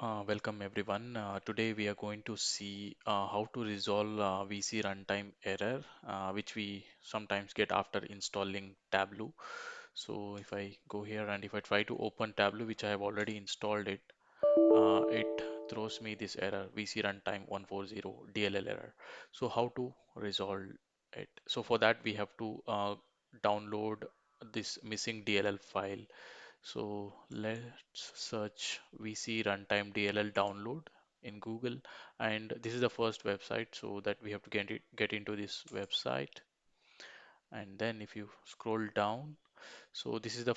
Welcome everyone. Today we are going to see how to resolve VC runtime error, which we sometimes get after installing Tableau. So if I go here and if I try to open Tableau, which I have already installed it throws me this error, VC runtime 140 DLL error. So how to resolve it? So for that we have to download this missing DLL file. So let's search VC runtime DLL download in Google, and this is the first website, so that we have to get into this website. And then if you scroll down, so this is the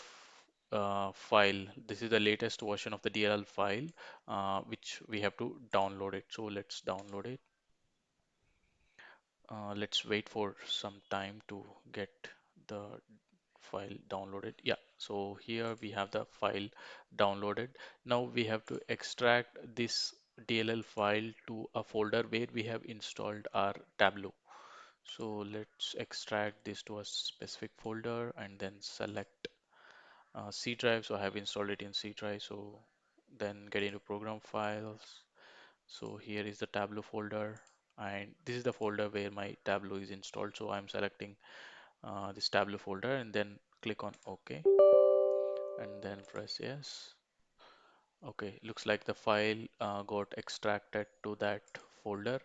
file. This is the latest version of the DLL file, which we have to download it. So let's download it. Let's wait for some time to get the file downloaded. Yeah, so here we have the file downloaded. Now we have to extract this DLL file to a folder where we have installed our Tableau. So let's extract this to a specific folder and then select C drive. So I have installed it in C drive. So then get into program files. So here is the Tableau folder, and this is the folder where my Tableau is installed. So I'm selecting this Tableau folder and then click on OK and then press yes. Okay, looks like the file got extracted to that folder.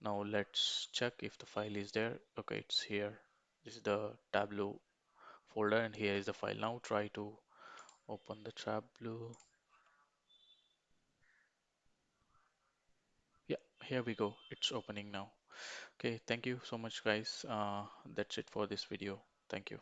Now let's check if the file is there. Okay, it's here. This is the Tableau folder and here is the file. Now try to open the Tableau. Yeah, here we go. It's opening now. Okay, thank you so much, guys. That's it for this video. Thank you.